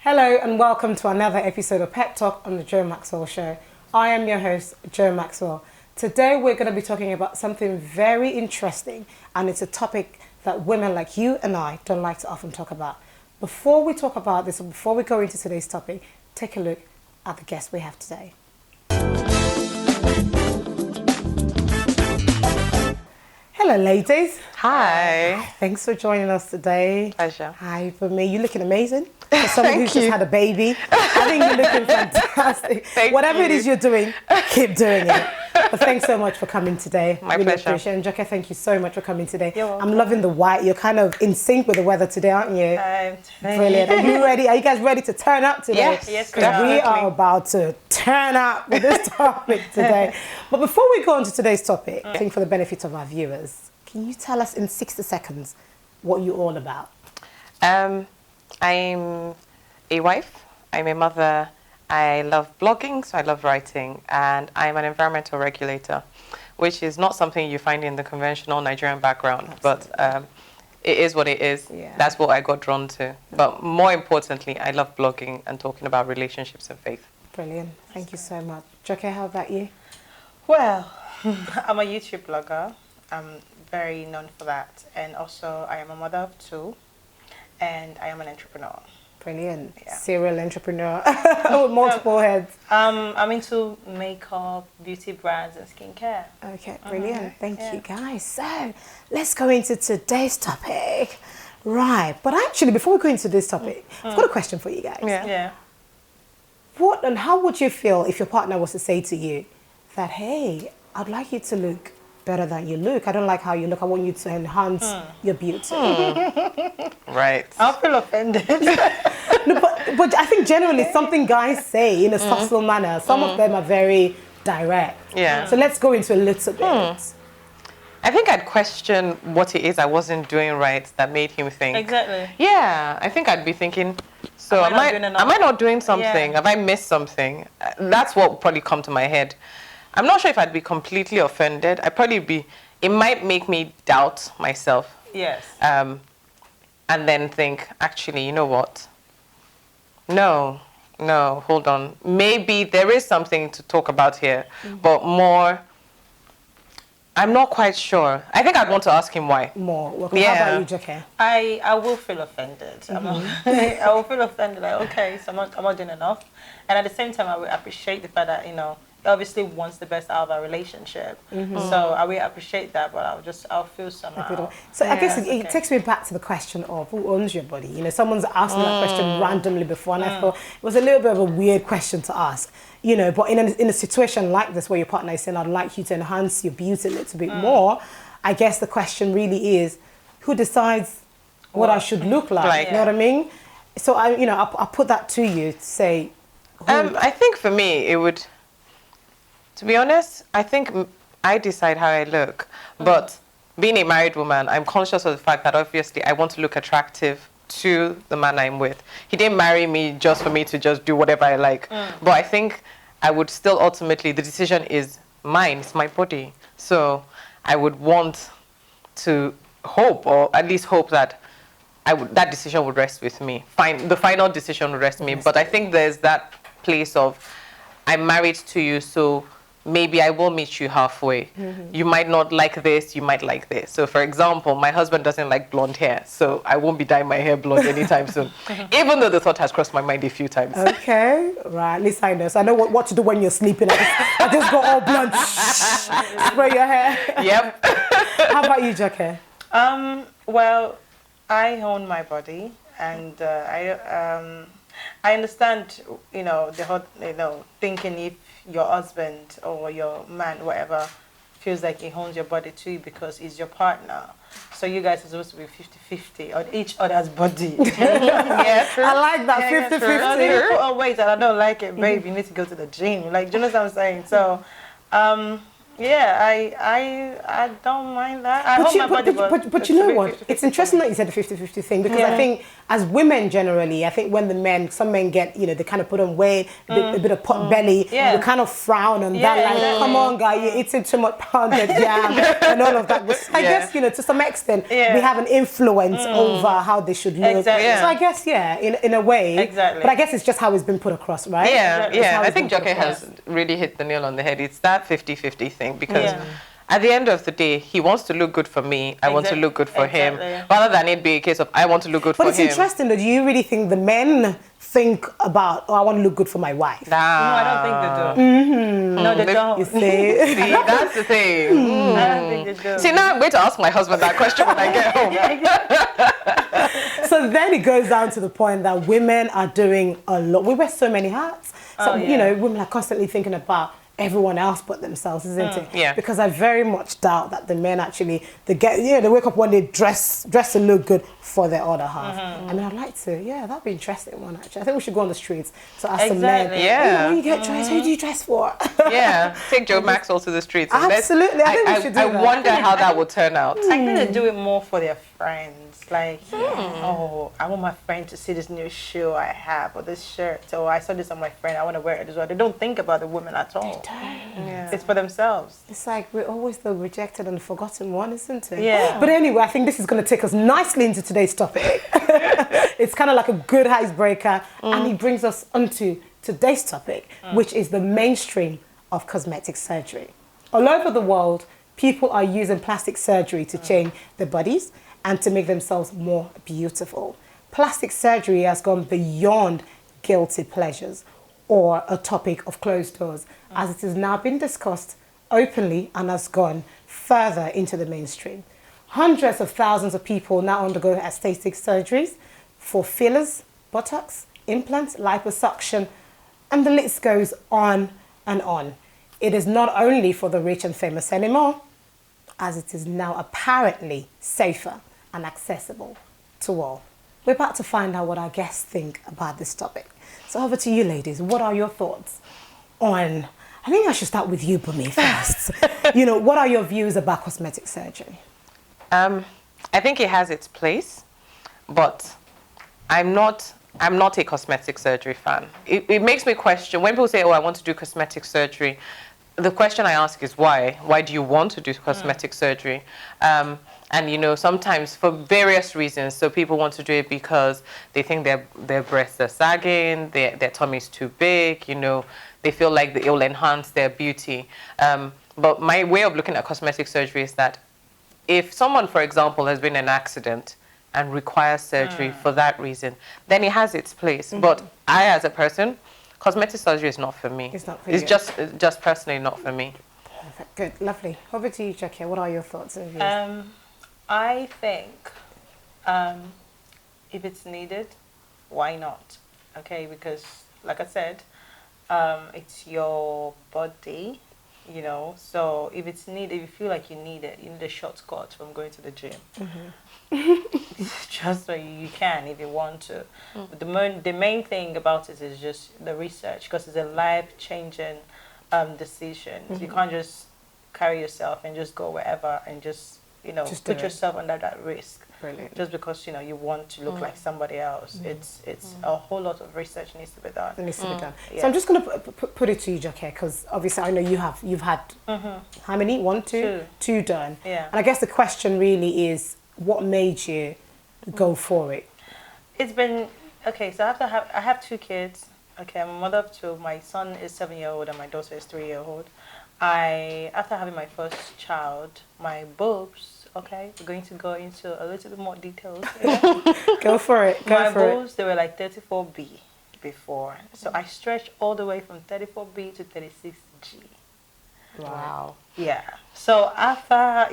Hello and welcome to another episode of Peptalk on the Joe Maxwell Show. I am your host, Joe Maxwell. Today we're going to be talking about something very interesting, and it's a topic that women like you and I don't like to often talk about. Before we talk about this, or before we go into today's topic, take a look at the guest we have today. Hello, ladies. Hi. Thanks for joining us today. Pleasure. Hi, Bunmi. You're looking amazing. For someone who's just had a baby, I think you're looking fantastic. Whatever it is you're doing, keep doing it. But thanks so much for coming today. My really pleasure. Appreciate it. And Joke, thank you so much for coming today. You're welcome. I'm loving the white. You're kind of in sync with the weather today, aren't you? Brilliant. Are you ready? Are you guys ready to turn up today? Yes, Because we are about to turn up with this topic today. But before we go on to today's topic, I think for the benefit of our viewers, can you tell us in 60 seconds what you're all about? I'm a wife, I'm a mother, I love blogging, so I love writing, and I'm an environmental regulator, which is not something you find in the conventional Nigerian background, but it is what it is. Yeah. That's what I got drawn to. But more importantly, I love blogging and talking about relationships and faith. Brilliant. Thank you so much. Joke, how about you? Well, I'm a YouTube blogger. I'm very known for that. And also, I am a mother of two, and I am an entrepreneur. Brilliant. Yeah. Serial entrepreneur with multiple heads. I'm into makeup, beauty brands, and skincare. Okay, brilliant. Thank you, guys. So, let's go into today's topic. Right. But actually, before we go into this topic, I've got a question for you guys. Yeah. What and how would you feel if your partner was to say to you that, hey, I'd like you to look better than you look. I don't like how you look. I want you to enhance your beauty. Right. I'll feel offended. No, but I think generally something guys say in a subtle manner. Some of them are very direct. Yeah. So let's go into a little bit. I think I'd question what it is I wasn't doing right that made him think. Exactly. Yeah, I think I'd be thinking, so Am I not doing something? Yeah. Have I missed something? That's what would probably come to my head. I'm not sure if I'd be completely offended. It might make me doubt myself. Yes. And then think, actually, you know what? No, hold on. Maybe there is something to talk about here, but more, I'm not quite sure. I think I'd want to ask him why. More. Well, Yeah. How about you, Joke? I will feel offended. I will feel offended. Like, okay, so I'm not doing enough. And at the same time, I will appreciate the fact that, he obviously wants the best out of our relationship. So I will appreciate that, but I'll feel somehow. So I guess it takes me back to the question of who owns your body. Someone's asked me that question randomly before, and I thought it was a little bit of a weird question to ask. But in a situation like this where your partner is saying, I'd like you to enhance your beauty a little bit more, I guess the question really is, who decides what I should look like? Right. You know what I mean? So I'll put that to you to say. I think for me, it would, to be honest, I think I decide how I look. But being a married woman, I'm conscious of the fact that obviously I want to look attractive to the man I'm with. He didn't marry me just for me to just do whatever I like. But I think I would still ultimately, the decision is mine, it's my body. So I would want to hope, or at least hope that that decision would rest with me. The final decision would rest with me. But I think there's that place of, I'm married to you, so maybe I will meet you halfway. You might not like this, you might like this. So for example, my husband doesn't like blonde hair, so I won't be dyeing my hair blonde anytime soon, even though the thought has crossed my mind a few times. Okay, right, at least I know. So I know what to do when you're sleeping. I just go all blunt, spray your hair. Yep. How about you, Joke? Well, I own my body, and I understand, the whole, thinking if your husband or your man, whatever, feels like he owns your body too because he's your partner. So you guys are supposed to be 50-50 on each other's body. Yeah, true. I like that, 50-50. No, they put on weight and I don't like it, babe. You need to go to the gym. Like, do you know what I'm saying? So, Yeah, I don't mind that. I hold my body, But you know what? It's interesting that you said the 50-50 thing, because I think as women generally, I think when some men get, they kind of put on weight, a bit of pot belly, we kind of frown on that, like, come on, guy, you're eating too much pounded jam and all of that. But I guess, to some extent, we have an influence over how they should look. Exactly. So I guess, in a way. Exactly. But I guess it's just how it's been put across, right? Yeah. I think Joke has really hit the nail on the head. It's that 50-50 thing, because at the end of the day, he wants to look good for me. I want to look good for him, rather than it be a case of I want to look good for him. But it's interesting that you really think the men think about, I want to look good for my wife. No, I don't think they do. No, they don't. You see? See, that's the thing. I don't think they do. See, now I'm going to ask my husband that question when I get home. So then it goes down to the point that women are doing a lot. We wear so many hats. So, women are constantly thinking about everyone else but themselves, isn't it? Yeah. Because I very much doubt that the men actually, they wake up one day, dress and look good for their other half. I mean, I'd like to, that'd be an interesting one, actually. I think we should go on the streets to ask some men, when you get dressed, who do you dress for? Take Joe Maxwell to the streets. Absolutely, I think we should do that. I wonder how that would turn out. I think they do it more for their friends. Like, oh, I want my friend to see this new shoe I have, or this shirt. So I saw this on my friend. I want to wear it as well. They don't think about the women at all. They don't. Yeah. It's for themselves. It's like we're always the rejected and forgotten one, isn't it? Yeah. But anyway, I think this is going to take us nicely into today's topic. It's kind of like a good icebreaker, and it brings us onto today's topic, which is the mainstream of cosmetic surgery. All over the world, people are using plastic surgery to change their bodies and to make themselves more beautiful. Plastic surgery has gone beyond guilty pleasures or a topic of closed doors, as it has now been discussed openly and has gone further into the mainstream. Hundreds of thousands of people now undergo aesthetic surgeries for fillers, Botox, implants, liposuction, and the list goes on and on. It is not only for the rich and famous anymore, as it is now apparently safer and accessible to all. We're about to find out what our guests think about this topic. So over to you, ladies. What are your thoughts on, I think I should start with you, Bunmi, first. What are your views about cosmetic surgery? I think it has its place, but I'm not a cosmetic surgery fan. It makes me question, when people say, oh, I want to do cosmetic surgery, the question I ask is why? Why do you want to do cosmetic surgery? And sometimes for various reasons. So people want to do it because they think their breasts are sagging, their tummy is too big. They feel like it will enhance their beauty. But my way of looking at cosmetic surgery is that if someone, for example, has been in an accident and requires surgery for that reason, then it has its place. But I, as a person, cosmetic surgery is not for me. It's not for you. It's just personally not for me. Perfect. Good. Lovely. Over to you, Jackie. What are your thoughts and views? I think if it's needed, why not? Okay, because like I said, it's your body, so if it's needed, if you feel like you need it, you need a shortcut from going to the gym. Just so you can if you want to. But the main thing about it is just the research, because it's a life-changing decision. You can't just carry yourself and just go wherever and just put yourself under that risk. Brilliant. Just because you want to look like somebody else. It's a whole lot of research needs to be done. It needs to be done. Yeah. So I'm just going to put it to you, Jackie, because obviously I know you've had how many? One, two? Two done. Yeah. And I guess the question really is, what made you go for it? It's been okay. So I have two kids. Okay, I'm a mother of two. My son is 7-year-old and my daughter is 3-year-old. After having my first child, my boobs. Okay, we're going to go into a little bit more details. Go for it. My boobs, they were like 34B before. So I stretched all the way from 34B to 36G. Wow. Yeah. So after,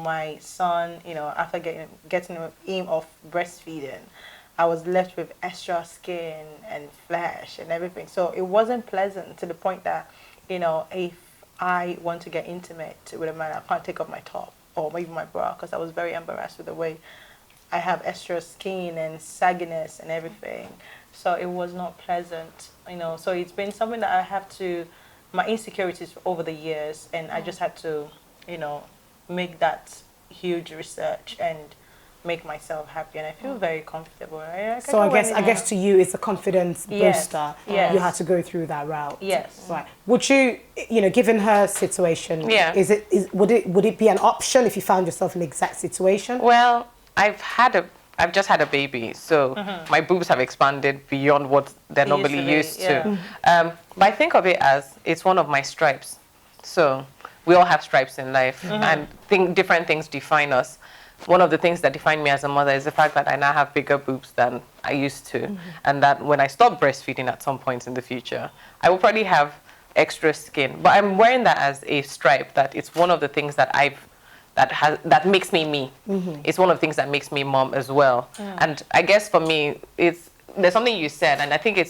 my son, after getting him off breastfeeding, I was left with extra skin and flesh and everything. So it wasn't pleasant to the point that, if I want to get intimate with a man, I can't take off my top or maybe my bra, because I was very embarrassed with the way I have extra skin and sagginess and everything. So it was not pleasant, So it's been something that I have to my insecurities over the years, and I just had to, make that huge research and make myself happy, and I feel very comfortable. So I guess to you it's a confidence booster. Yes. You had to go through that route. Yes. Right. Would you, given her situation, would it be an option if you found yourself in the exact situation? Well, I've just had a baby, so my boobs have expanded beyond what they're normally used to. But I think of it as it's one of my stripes. So we all have stripes in life, and different things define us. One of the things that define me as a mother is the fact that I now have bigger boobs than I used to, and that when I stop breastfeeding at some point in the future, I will probably have extra skin. But I'm wearing that as a stripe, that it's one of the things that that makes me me. It's one of the things that makes me mom as well. And I guess for me, there's something you said, and I think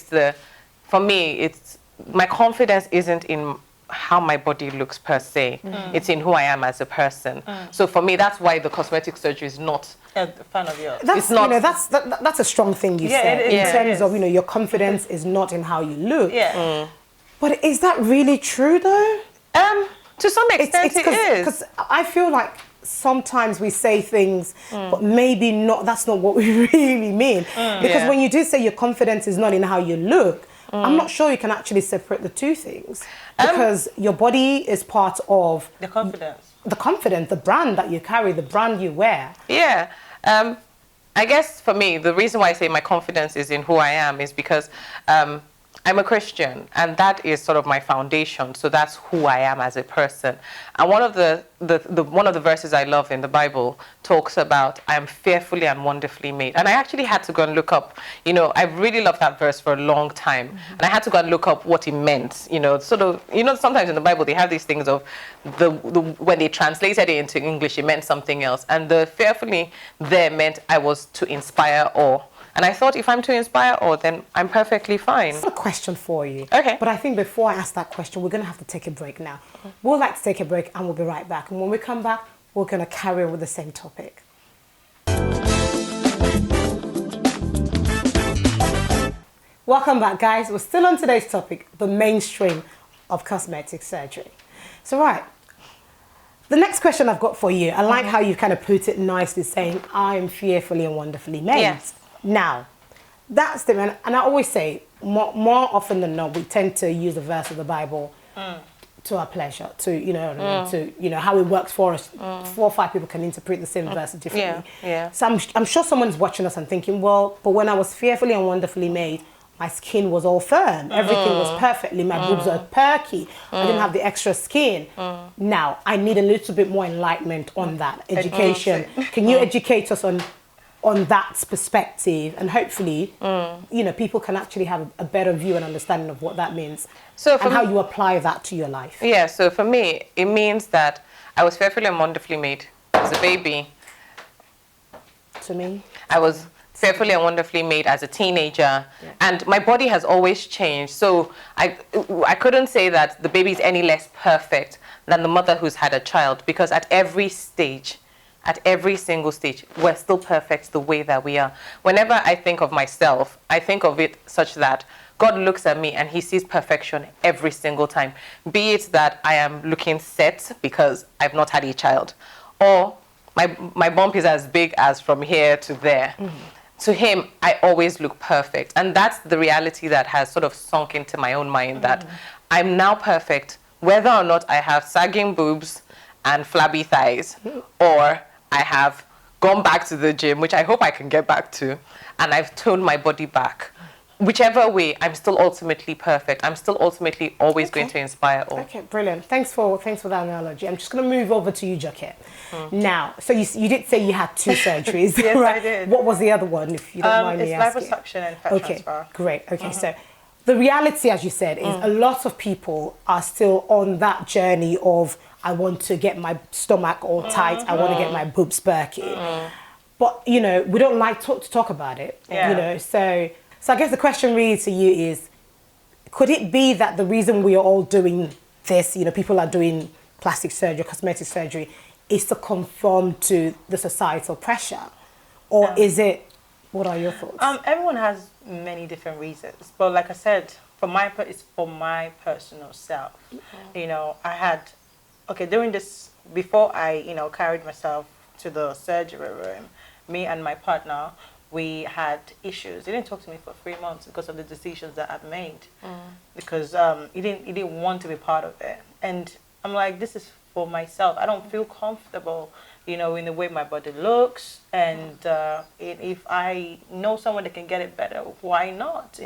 for me, it's my confidence isn't in how my body looks per se. It's in who I am as a person. So for me, that's why the cosmetic surgery is not a fan of yours. That's not. That's a strong thing you said in terms of your confidence is not in how you look. Yeah. But is that really true though? To some extent, it is. Because I feel like sometimes we say things, but maybe not. That's not what we really mean. Because when you do say your confidence is not in how you look, I'm not sure you can actually separate the two things. Because your body is part of the confidence. The brand that you carry, the brand you wear. Yeah. I guess for me, the reason why I say my confidence is in who I am is because I'm a Christian, and that is sort of my foundation. So that's who I am as a person. And one of the verses I love in the Bible talks about I am fearfully and wonderfully made. And I actually had to go and look up. I really loved that verse for a long time, and I had to go and look up what it meant. Sometimes in the Bible they have these things of when they translated it into English, it meant something else, and the fearfully there meant I was to inspire awe. And I thought if I'm to inspire awe, then I'm perfectly fine. I have a question for you. Okay. But I think before I ask that question, we're going to have to take a break now. We'll like to take a break and we'll be right back. And when we come back, we're going to carry on with the same topic. Welcome back, guys. We're still on today's topic, the mainstream of cosmetic surgery. So, right. The next question I've got for you, I like how you kind of put it nicely, saying, I'm fearfully and wonderfully made. Yes. Now, that's the, and I always say, more often than not, we tend to use a verse of the Bible to our pleasure, to how it works for us. 4 or 5 people can interpret the same verse differently. Yeah. So I'm sure someone's watching us and thinking, well, but when I was fearfully and wonderfully made, my skin was all firm. Everything was perfectly. My boobs were perky. I didn't have the extra skin. Now, I need a little bit more enlightenment on that. Education. Can you educate us on that perspective? And hopefully, people can actually have a better view and understanding of what that means. And how you apply that to your life. Yeah, so for me, it means that I was fearfully and wonderfully made as a baby. To me? I was fearfully and wonderfully made as a teenager, and my body has always changed. So I couldn't say that the baby is any less perfect than the mother who's had a child, because at every single stage, we're still perfect the way that we are. Whenever I think of myself, I think of it such that God looks at me and he sees perfection every single time. Be it that I am looking set because I've not had a child, or my bump is as big as from here to there. To him, I always look perfect. And that's the reality that has sort of sunk into my own mind, that I'm now perfect, whether or not I have sagging boobs and flabby thighs, or I have gone back to the gym, which I hope I can get back to, and I've toned my body back. Whichever way, I'm still ultimately perfect. I'm still ultimately always going to inspire all. Okay, brilliant. Thanks for that analogy. I'm just going to move over to you, Ajoke. Now, so you did say you had 2 surgeries. Yes, right? I did. What was the other one, if you don't mind me asking? It's liposuction and fat transfer. Great. Okay, so the reality, as you said, is a lot of people are still on that journey of, I want to get my stomach all tight, I want to get my boobs perky. But, we don't like to talk about it, So I guess the question really to you is, could it be that the reason we are all doing this, people are doing plastic surgery, cosmetic surgery, is to conform to the societal pressure? Or is it, what are your thoughts? Everyone has many different reasons. But like I said, it's for my personal self. You know, I had, during this, before I, carried myself to the surgery room, me and my partner, we had issues. He didn't talk to me for 3 months because of the decisions that I've made. Because he didn't want to be part of it. And I'm like, this is for myself. I don't feel comfortable, in the way my body looks. And if I know someone that can get it better, why not?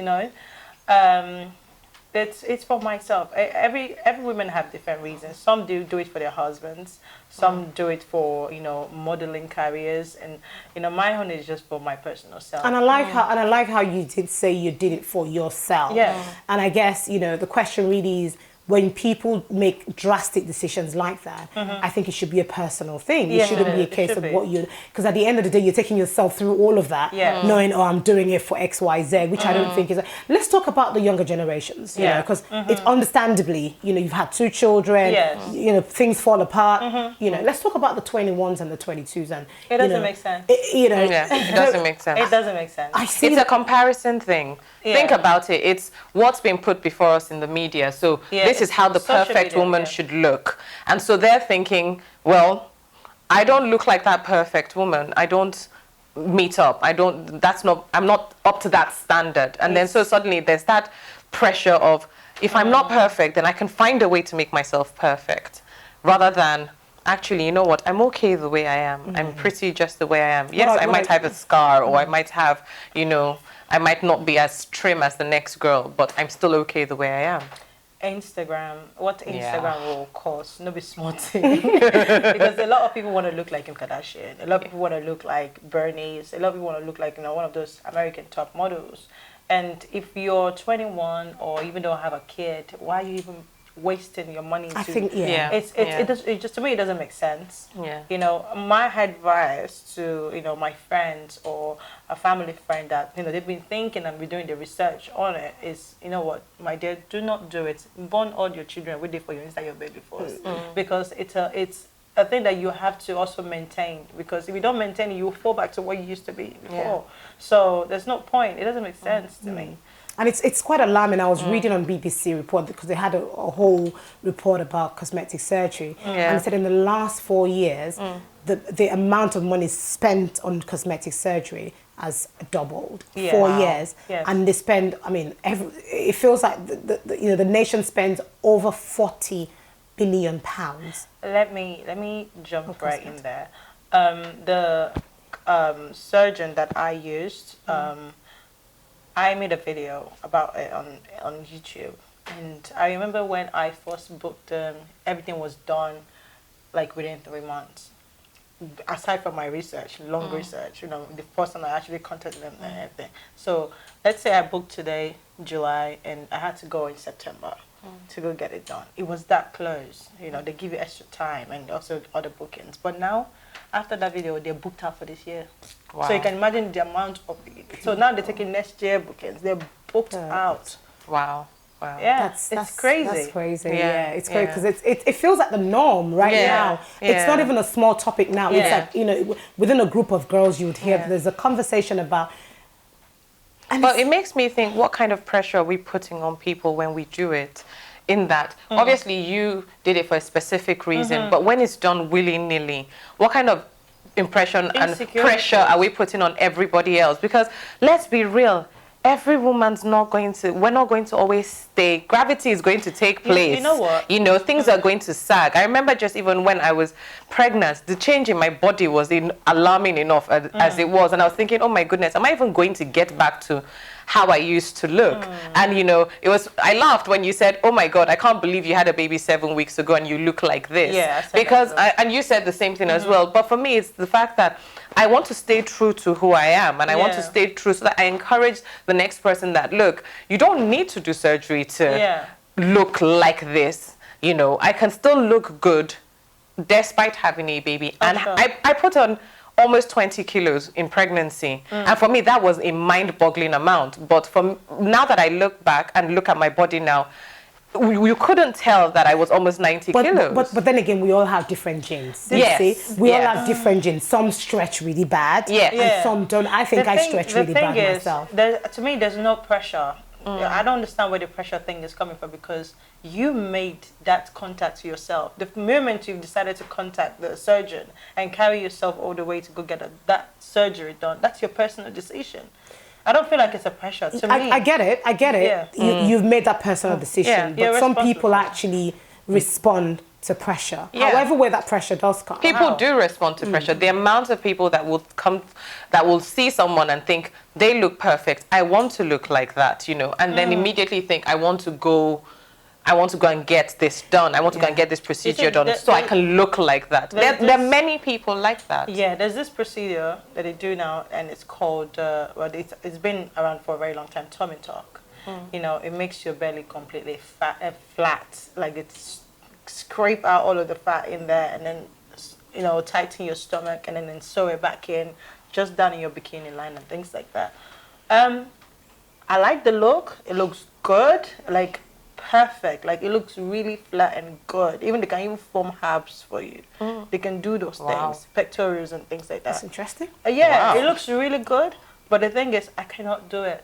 It's for myself. Every woman have different reasons. Some do it for their husbands. Some do it for modeling careers, and my own is just for my personal self. And I like how you did say you did it for yourself. Yeah. And I guess the question really is, when people make drastic decisions like that, I think it should be a personal thing. It shouldn't be a case of what you... Because at the end of the day, you're taking yourself through all of that, knowing, I'm doing it for X, Y, Z, which I don't think is... Let's talk about the younger generations, because it's understandably, you've had 2 children, things fall apart. Let's talk about the 21s and the 22s. And it doesn't make sense. It doesn't make sense. It doesn't make sense. It's a comparison thing. Think about it. It's what's been put before us in the media. So this is how the perfect woman should look. And so they're thinking, well, I don't look like that perfect woman. I don't meet up. I'm not up to that standard. And then so suddenly there's that pressure of, if I'm not perfect, then I can find a way to make myself perfect. Rather than, actually, you know what, I'm okay the way I am. I'm pretty just the way I am. Yes, I might have a scar, or I might have, I might not be as trim as the next girl, but I'm still okay the way I am. What Instagram will cost, no be small thing. Because a lot of people want to look like Kim Kardashian. A lot of people want to look like Bernice. A lot of people want to look like, one of those American top models. And if you're 21 or even don't have a kid, why are you even wasting your money? It just, to me, it doesn't make sense. My advice to my friends or a family friend that they've been thinking and be doing the research on it is, what, my dear, do not do it. Born all your children with it for you inside your baby first, because it's a thing that you have to also maintain, because if you don't maintain it, you will fall back to what you used to be before. So there's no point. It doesn't make sense to me. And it's quite alarming. I was reading on BBC report, because they had a whole report about cosmetic surgery. And it said in the last 4 years, the amount of money spent on cosmetic surgery has doubled. 4 years. And they spend, it feels like the nation spends over 40 billion pounds. Let me jump right in there. The surgeon that I used, I made a video about it on YouTube, and I remember when I first booked them, everything was done like within 3 months. Aside from my research, long research, the person I actually contacted them and everything. So let's say I booked today, July, and I had to go in September to go get it done. It was that close. They give you extra time and also other bookings. But now, after that video, they're booked out for this year. Wow. So you can imagine the amount of... So now they're taking next year bookings. They're booked out. Wow. Yeah, that's crazy. That's crazy. It's crazy because it feels like the norm right now. It's not even a small topic now. It's like, within a group of girls, you would hear there's a conversation about... But it makes me think, what kind of pressure are we putting on people when we do it? In that, obviously you did it for a specific reason, but when it's done willy-nilly, what kind of impression and pressure are we putting on everybody else? Because let's be real, every woman's not going to, we're not going to always stay. Gravity is going to take place. You know what? Things are going to sag. I remember just even when I was pregnant, the change in my body was alarming enough as it was. And I was thinking, oh my goodness, am I even going to get back to how I used to look? And I laughed when you said, oh my God, I can't believe you had a baby 7 weeks ago and you look like this. And you said the same thing as well. But for me, it's the fact that I want to stay true to who I am, and I want to stay true so that I encourage the next person that, look, you don't need to do surgery to look like this. I can still look good despite having a baby. And I put on almost 20 kilos in pregnancy. And for me, that was a mind-boggling amount. But now that I look back and look at my body now, you couldn't tell that I was almost 90 kilos. But then again, we all have different genes. See? We all have different genes. Some stretch really bad, and some don't. I think I stretch really bad myself. To me, there's no pressure. I don't understand where the pressure thing is coming from, because you made that contact yourself. The moment you've decided to contact the surgeon and carry yourself all the way to go get that surgery done, that's your personal decision. I don't feel like it's a pressure to me. I get it. Yeah. You've made that personal decision, but some people actually respond to pressure. However way that pressure does come. People do respond to pressure. The amount of people that will see someone and think they look perfect, I want to look like that, and then immediately think I want to go and get this done. I want to go and get this procedure done so I can look like that. There are many people like that. Yeah, there's this procedure that they do now, and it's called, it's been around for a very long time, tummy tuck. It makes your belly completely flat, like it's scrape out all of the fat in there, and then tighten your stomach, and then sew it back in, just down in your bikini line and things like that. I like the look. It looks good, like perfect. Like it looks really flat and good. They can even form abs for you. They can do those things, pectorals and things like that. That's interesting. It looks really good. But the thing is, I cannot do it.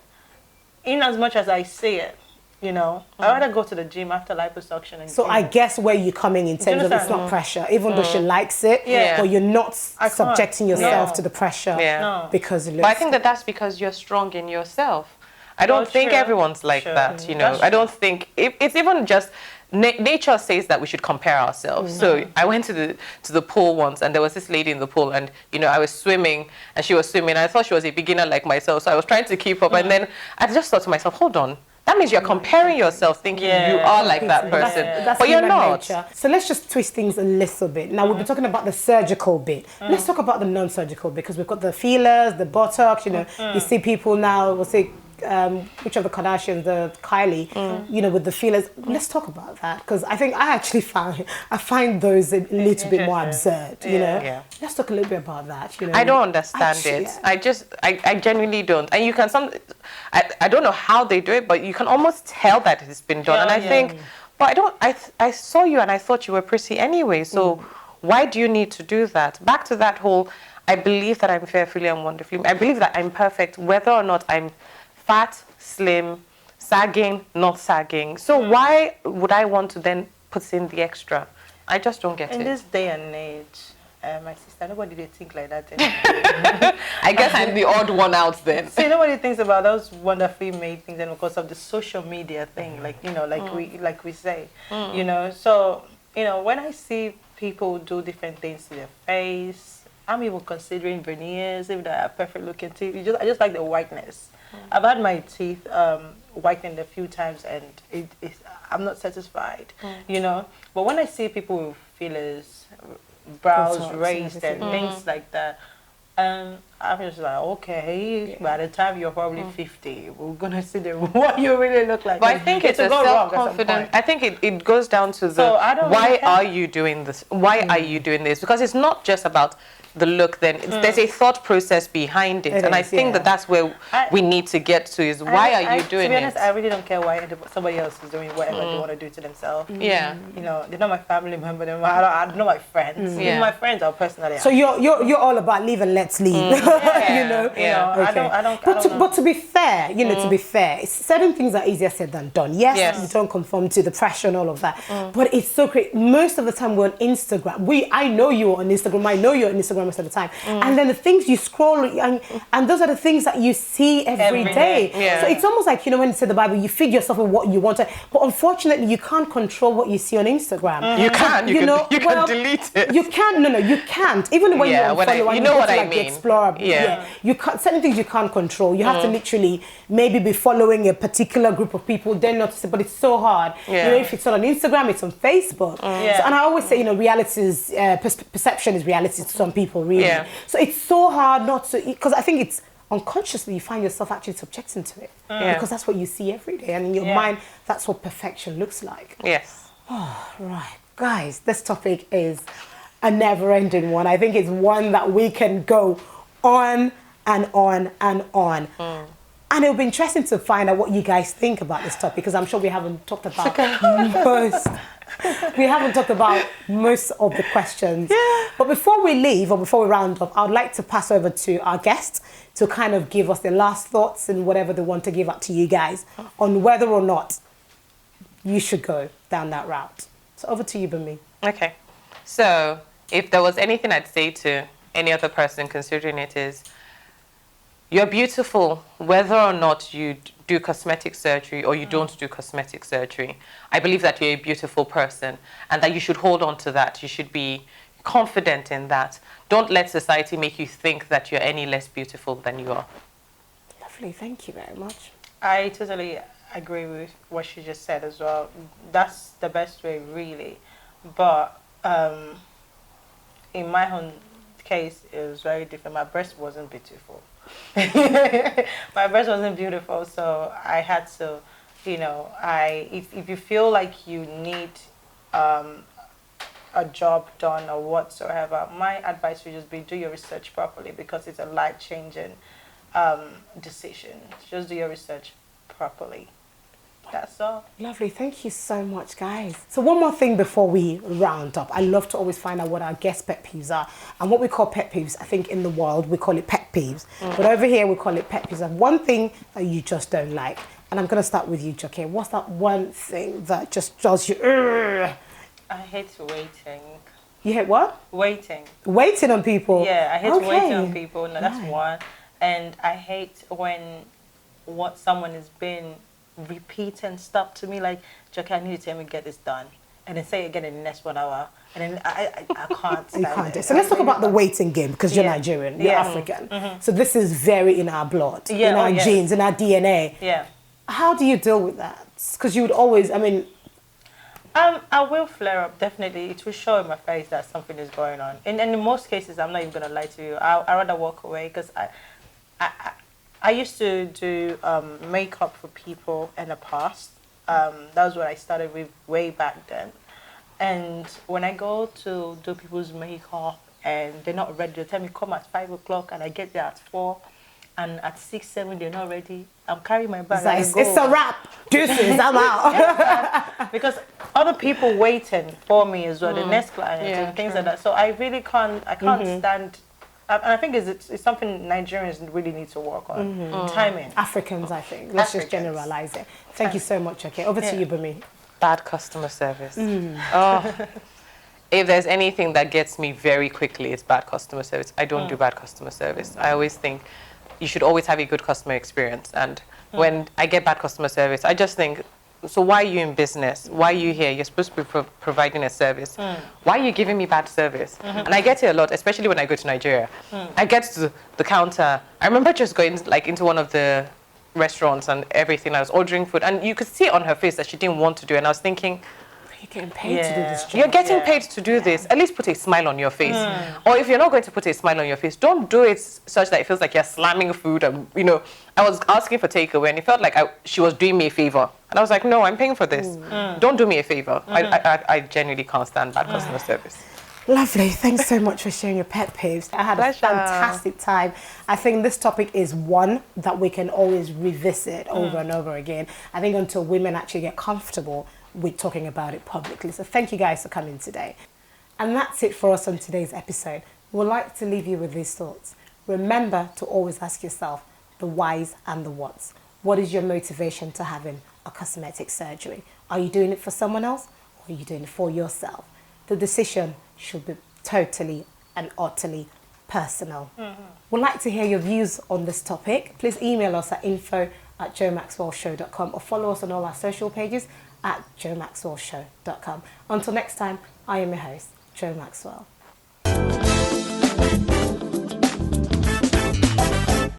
In as much as I see it. I rather go to the gym after liposuction. And I guess where you're coming in terms of it's not pressure, even though she likes it, but you're not subjecting yourself to the pressure because it looks. But I think that's because you're strong in yourself. I don't think everyone's like that, I don't think it's even just nature says that we should compare ourselves. So I went to the pool once, and there was this lady in the pool, and I was swimming and she was swimming, and I thought she was a beginner like myself, so I was trying to keep up, and then I just thought to myself, hold on. That means you're comparing yourself, thinking you are like that person, but you're not. Nature. So let's just twist things a little bit. Now, we've been talking about the surgical bit. Let's talk about the non-surgical, because we've got the fillers, the Botox, you see people now, we'll say, which of the Kardashians, the Kylie, with the fillers. Let's talk about that, because I think I find those a little bit more absurd, Let's talk a little bit about that, I don't understand it. I genuinely don't. And you can I don't know how they do it, but you can almost tell that it's been done. And I think, but I saw you and I thought you were pretty anyway, so why do you need to do that? Back to that whole, I believe that I'm fearfully and wonderfully, I believe that I'm perfect, whether or not I'm fat, slim, sagging, not sagging. So why would I want to then put in the extra? I just don't get it. In this day and age, my sister, nobody did think like that anymore. I guess I'm the odd one out then. See, nobody thinks about those wonderfully made things, and because of the social media thing, like we say, So when I see people do different things to their face, I'm even considering veneers, even though I have perfect looking teeth. I just like the whiteness. I've had my teeth whitened a few times, and I'm not satisfied, But when I see people with fillers, brows raised and things like that, I'm just like, okay, by the time you're probably 50, we're going to see what you really look like. But I think it's a self-confidence. I think it goes down to why are you doing this? Why are you doing this? Because it's not just about the look, then there's a thought process behind it, and I think that's where we need to get to, is why are you doing it? To be honest, I really don't care why somebody else is doing whatever they want to do to themselves. Yeah. They're not my family member, I don't know my friends. Even my friends are personally. So you're all about leave and let's leave. But to be fair, to be fair, certain things are easier said than done. Yes, you don't conform to the pressure and all of that. But it's so great. Most of the time we're on Instagram. I know you're on Instagram. I know you're on Instagram most of the time. And then the things you scroll, and those are the things that you see every day. Yeah. So it's almost like, when you say the Bible, you feed yourself with what you want to, but unfortunately you can't control what you see on Instagram. You can. You can delete it. You can't. No, you can't. Even when you unfollow, you know what I mean. The Explorer, you can't. Certain things you can't control. You have to literally maybe be following a particular group of people, then notice it. But it's so hard. If it's not on Instagram, it's on Facebook. So, and I always say, reality is perception is reality to some people, really. So it's so hard not to, because I think it's unconsciously you find yourself actually subjecting to it because that's what you see every day, and in your mind that's what perfection looks like. Yes. Oh, right, guys, this topic is a never-ending one. I think it's one that we can go on and on and on. And it'll be interesting to find out what you guys think about this topic, because I'm sure we haven't talked about We haven't talked about most of the questions. Yeah. But before we leave, or before we round up, I'd like to pass over to our guests to kind of give us their last thoughts and whatever they want to give up to you guys on whether or not you should go down that route. So over to you, Bunmi. Okay. So if there was anything I'd say to any other person considering it is, you're beautiful whether or not you do cosmetic surgery or you don't do cosmetic surgery. I believe that you're a beautiful person and that you should hold on to that. You should be confident in that. Don't let society make you think that you're any less beautiful than you are. Lovely, thank you very much. I totally agree with what she just said as well. That's the best way, really. But in my own case, it was very different. My breast wasn't beautiful. My breast wasn't beautiful, so I had to, if you feel like you need a job done or whatsoever, my advice would just be do your research properly, because it's a life-changing decision. Just do your research properly. That's all. Lovely, thank you so much, guys. So one more thing before we round up. I love to always find out what our guest pet peeves are. And what we call pet peeves, I think in the world, we call it pet peeves. But over here, we call it pet peeves. And one thing that you just don't like. And I'm going to start with you, Joke. What's that one thing that just does you... I hate waiting. You hate what? Waiting. Waiting on people? Yeah, I hate Okay. waiting on people. No, that's Right. one. And I hate when what someone is being repeating stuff to me, like, Joke, I need you to tell me get this done. And then say it again in the next 1 hour. And then I can't stand You can't it. do it. So let's talk about the waiting game, because you're Yeah. Nigerian, you're Yeah. African. So this is very in our blood, Yeah, in our yes. genes, in our DNA. Yeah. How do you deal with that? Because you would always, I will flare up, definitely. It will show in my face that something is going on. And in most cases, I'm not even going to lie to you. I'd rather walk away, because I used to do makeup for people in the past. That was what I started with way back then. And when I go to do people's makeup and they're not ready, they tell me come at 5 o'clock, and I get there at 4. And at 6, 7, they're not ready. I'm carrying my bag. it's a wrap. Deuces, I'm out. Because other people waiting for me as well, the next client and things like that. So I really can't stand. And I think it's something Nigerians really need to work on. Timing. Africans, I think. Let's just Africans. generalize it. Thank you so much, okay. Over to you, Bunmi. Bad customer service. Oh, if there's anything that gets me very quickly, it's bad customer service. I don't do bad customer service. I always think you should always have a good customer experience. And when I get bad customer service, I just think, so why are you in business? Why are you here? You're supposed to be providing a service. Why are you giving me bad service? And I get it a lot, especially when I go to Nigeria. I get to the counter. I remember just going into one of the restaurants and everything. I was ordering food, and you could see on her face that she didn't want to do it. And I was thinking, You're getting paid to do this job. you're getting paid to do this. At least put a smile on your face. Or if you're not going to put a smile on your face, don't do it such that it feels like you're slamming food. And, I was asking for takeaway, and it felt like she was doing me a favor. And I was like, no, I'm paying for this. Don't do me a favor. I genuinely can't stand bad customer service. Lovely. Thanks so much for sharing your pet peeves. I had a fantastic time. I think this topic is one that we can always revisit over and over again. I think until women actually get comfortable with talking about it publicly. So thank you guys for coming today. And that's it for us on today's episode. We'd like to leave you with these thoughts. Remember to always ask yourself the whys and the whats. What is your motivation to having a cosmetic surgery? Are you doing it for someone else, or are you doing it for yourself? The decision should be totally and utterly personal. We'd like to hear your views on this topic. Please email us at info@joemaxwellshow.com or follow us on all our social pages at joemaxwellshow.com. Until next time, I am your host, Jo Maxwell.